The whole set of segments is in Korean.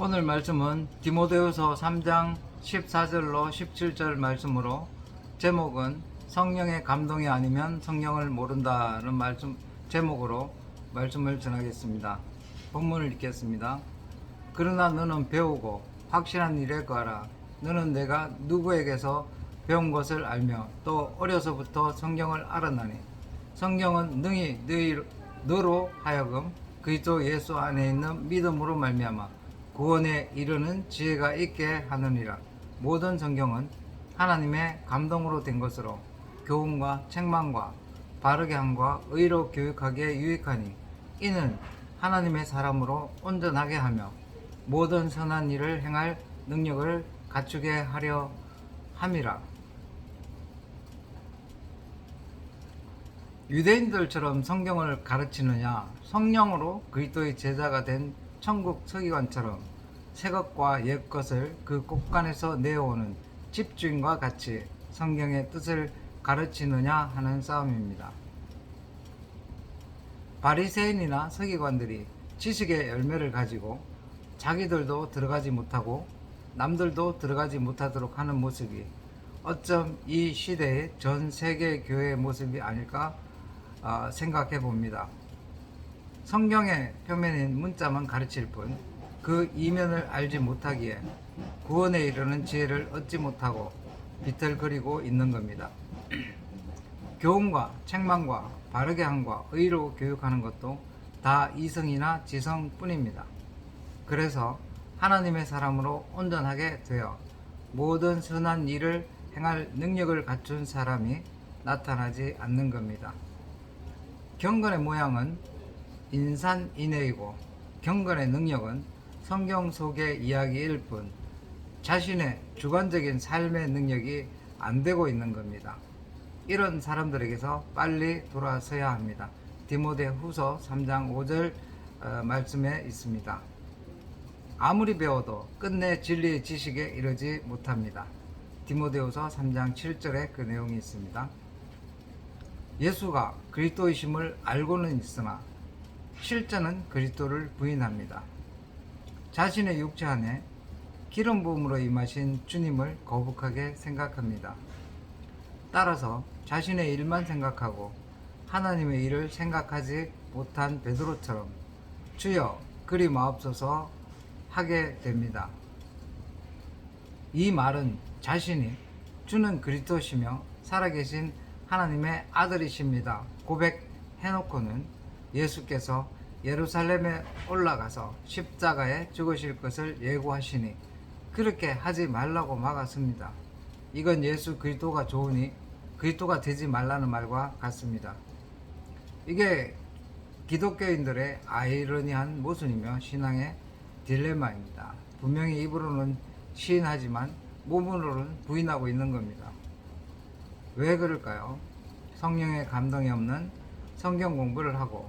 오늘 말씀은 디모데후서 3장 14절로 17절 말씀으로, 제목은 성령의 감동이 아니면 성령을 모른다는 제목으로 말씀을 전하겠습니다. 본문을 읽겠습니다. 그러나 너는 배우고 확실한 일에 거하라. 너는 내가 누구에게서 배운 것을 알며 또 어려서부터 성경을 알았나니, 성경은 능히 너로 하여금 그리스도 예수 안에 있는 믿음으로 말미암아 구원에 이르는 지혜가 있게 하느니라. 모든 성경은 하나님의 감동으로 된 것으로 교훈과 책망과 바르게 함과 의로 교육하기에 유익하니, 이는 하나님의 사람으로 온전하게 하며 모든 선한 일을 행할 능력을 갖추게 하려 함이라. 유대인들처럼 성경을 가르치느냐, 성령으로 그리스도의 제자가 된 천국 서기관처럼 새것과 옛것을 그 곳간에서 내어오는 집주인과 같이 성경의 뜻을 가르치느냐 하는 싸움입니다. 바리새인이나 서기관들이 지식의 열매를 가지고 자기들도 들어가지 못하고 남들도 들어가지 못하도록 하는 모습이 어쩜 이 시대의 전 세계 교회의 모습이 아닐까 생각해 봅니다. 성경의 표면인 문자만 가르칠 뿐 그 이면을 알지 못하기에 구원에 이르는 지혜를 얻지 못하고 비틀거리고 있는 겁니다. 교훈과 책망과 바르게 함과 의로 교육하는 것도 다 이성이나 지성뿐입니다. 그래서 하나님의 사람으로 온전하게 되어 모든 선한 일을 행할 능력을 갖춘 사람이 나타나지 않는 겁니다. 경건의 모양은 인산인해이고 경건의 능력은 성경 속의 이야기일 뿐 자신의 주관적인 삶의 능력이 안 되고 있는 겁니다. 이런 사람들에게서 빨리 돌아서야 합니다. 디모데후서 3장 5절 말씀에 있습니다. 아무리 배워도 끝내 진리의 지식에 이르지 못합니다. 디모데후서 3장 7절에 그 내용이 있습니다. 예수가 그리스도이심을 알고는 있으나 실제는 그리스도를 부인합니다. 자신의 육체 안에 기름 부음으로 임하신 주님을 거북하게 생각합니다. 따라서 자신의 일만 생각하고 하나님의 일을 생각하지 못한 베드로처럼 주여 그리 마옵소서 하게 됩니다. 이 말은 자신이 주는 그리스도시며 살아계신 하나님의 아들이십니다 고백해놓고는 예수께서 예루살렘에 올라가서 십자가에 죽으실 것을 예고하시니 그렇게 하지 말라고 막았습니다. 이건 예수 그리스도가 좋으니 그리스도가 되지 말라는 말과 같습니다. 이게 기독교인들의 아이러니한 모순이며 신앙의 딜레마입니다. 분명히 입으로는 시인하지만 몸으로는 부인하고 있는 겁니다. 왜 그럴까요? 성령의 감동이 없는 성경 공부를 하고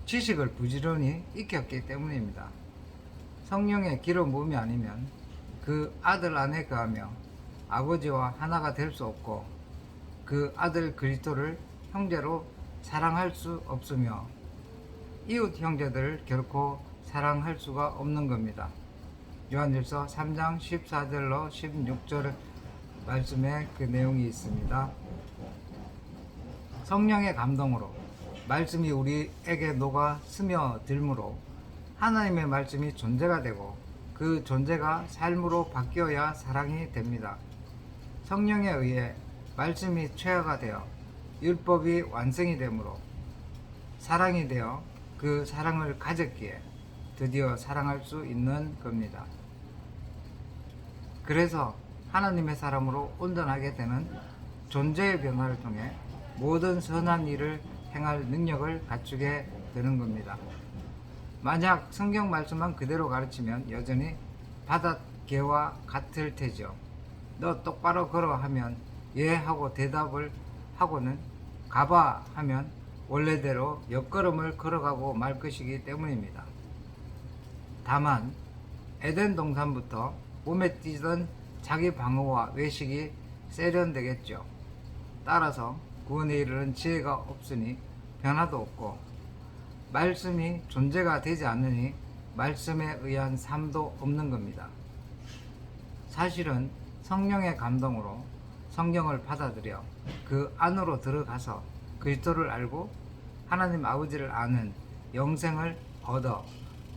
지식을 부지런히 익혔기 때문입니다. 성령의 기름 부음이 아니면 그 아들 안에 거하며 아버지와 하나가 될 수 없고 그 아들 그리스도를 형제로 사랑할 수 없으며 이웃 형제들을 결코 사랑할 수가 없는 겁니다. 요한일서 3장 14절로 16절 말씀에 그 내용이 있습니다. 성령의 감동으로 말씀이 우리에게 녹아 스며들므로 하나님의 말씀이 존재가 되고 그 존재가 삶으로 바뀌어야 사랑이 됩니다. 성령에 의해 말씀이 체화가 되어 율법이 완성이 되므로 사랑이 되어 그 사랑을 가졌기에 드디어 사랑할 수 있는 겁니다. 그래서 하나님의 사람으로 온전하게 되는 존재의 변화를 통해 모든 선한 일을 행할 능력을 갖추게 되는 겁니다. 만약 성경 말씀만 그대로 가르치면 여전히 바닷개와 같을 테죠. 너 똑바로 걸어 하면 예 하고 대답을 하고는 가봐 하면 원래대로 옆걸음을 걸어가고 말 것이기 때문입니다. 다만 에덴 동산부터 몸에 띄던 자기 방어와 외식이 세련되겠죠. 따라서 구원에 이르는 지혜가 없으니 변화도 없고 말씀이 존재가 되지 않으니 말씀에 의한 삶도 없는 겁니다. 사실은 성령의 감동으로 성경을 받아들여 그 안으로 들어가서 그리스도를 알고 하나님 아버지를 아는 영생을 얻어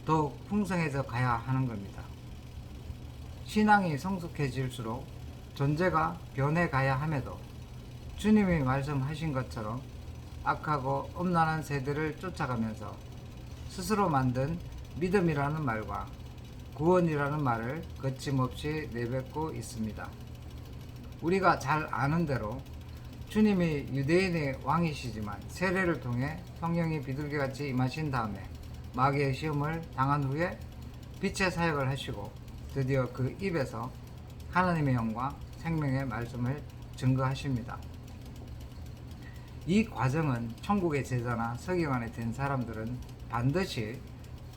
더욱 풍성해져 가야 하는 겁니다. 신앙이 성숙해질수록 존재가 변해가야 함에도 주님이 말씀하신 것처럼 악하고 음란한 세대를 쫓아가면서 스스로 만든 믿음이라는 말과 구원이라는 말을 거침없이 내뱉고 있습니다. 우리가 잘 아는 대로 주님이 유대인의 왕이시지만 세례를 통해 성령이 비둘기같이 임하신 다음에 마귀의 시험을 당한 후에 빛의 사역을 하시고 드디어 그 입에서 하나님의 영과 생명의 말씀을 증거하십니다. 이 과정은 천국의 제자나 서기관이 된 사람들은 반드시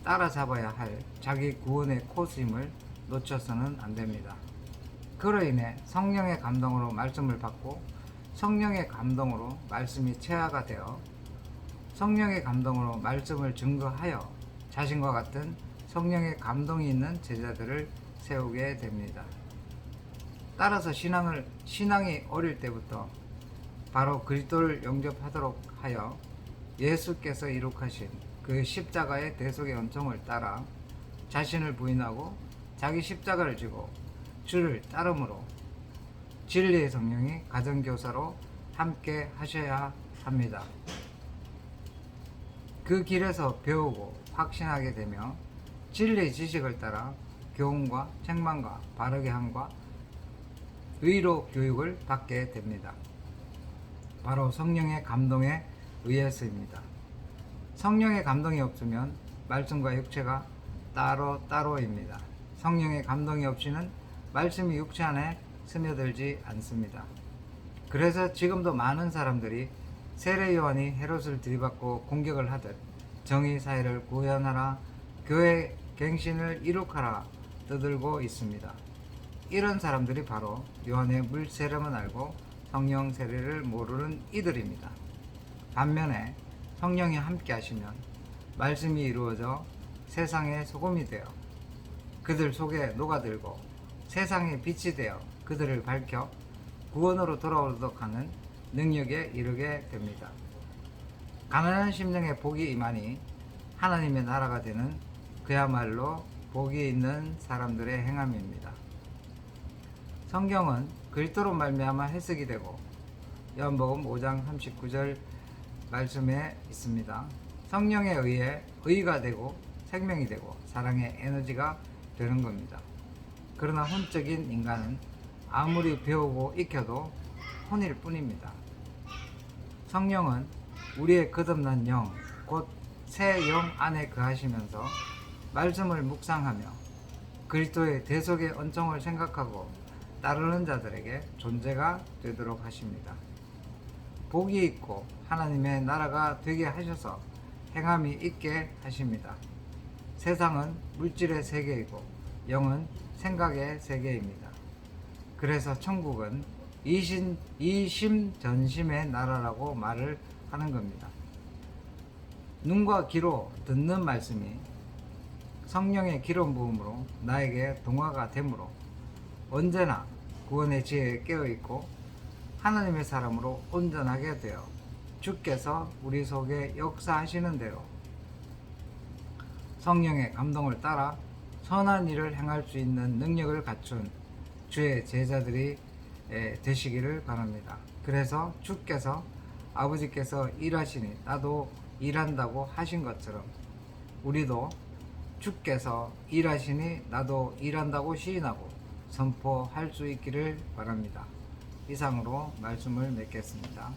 따라잡아야 할 자기 구원의 코스임을 놓쳐서는 안 됩니다. 그로 인해 성령의 감동으로 말씀을 받고 성령의 감동으로 말씀이 체화가 되어 성령의 감동으로 말씀을 증거하여 자신과 같은 성령의 감동이 있는 제자들을 세우게 됩니다. 따라서 신앙이 어릴 때부터 바로 그리스도를 영접하도록 하여 예수께서 이룩하신 그 십자가의 대속의 은총을 따라 자신을 부인하고 자기 십자가를 지고 주를 따름으로 진리의 성령이 가정교사로 함께 하셔야 합니다. 그 길에서 배우고 확신하게 되며 진리의 지식을 따라 교훈과 책망과 바르게 함과 의로 교육을 받게 됩니다. 바로 성령의 감동에 의해서입니다. 성령의 감동이 없으면 말씀과 육체가 따로따로입니다. 성령의 감동이 없이는 말씀이 육체 안에 스며들지 않습니다. 그래서 지금도 많은 사람들이 세례 요한이 헤롯을 들이받고 공격을 하듯 정의 사회를 구현하라, 교회 갱신을 이룩하라 떠들고 있습니다. 이런 사람들이 바로 요한의 물 세례만 알고 성령 세례를 모르는 이들입니다. 반면에 성령이 함께 하시면 말씀이 이루어져 세상의 소금이 되어 그들 속에 녹아들고 세상의 빛이 되어 그들을 밝혀 구원으로 돌아오도록 하는 능력에 이르게 됩니다. 가난한 심령에 복이 임하니 하나님의 나라가 되는 그야말로 복이 있는 사람들의 행함입니다. 성경은 그리스도로 말미암아 해석이 되고 요한복음 5장 39절 말씀에 있습니다. 성령에 의해 의가 되고 생명이 되고 사랑의 에너지가 되는 겁니다. 그러나 혼적인 인간은 아무리 배우고 익혀도 혼일 뿐입니다. 성령은 우리의 거듭난 영, 곧 새 영 안에 거하시면서 말씀을 묵상하며 그리스도의 대속의 은총을 생각하고 따르는 자들에게 존재가 되도록 하십니다. 복이 있고 하나님의 나라가 되게 하셔서 행함이 있게 하십니다. 세상은 물질의 세계이고 영은 생각의 세계입니다. 그래서 천국은 이심전심의 나라라고 말을 하는 겁니다. 눈과 귀로 듣는 말씀이 성령의 기름 부음으로 나에게 동화가 되므로 언제나 구원의 지혜에 깨어있고 하나님의 사람으로 온전하게 되어 주께서 우리 속에 역사하시는 대로 성령의 감동을 따라 선한 일을 행할 수 있는 능력을 갖춘 주의 제자들이 되시기를 바랍니다. 그래서 주께서 아버지께서 일하시니 나도 일한다고 하신 것처럼 우리도 주께서 일하시니 나도 일한다고 시인하고 선포할 수 있기를 바랍니다. 이상으로 말씀을 맺겠습니다.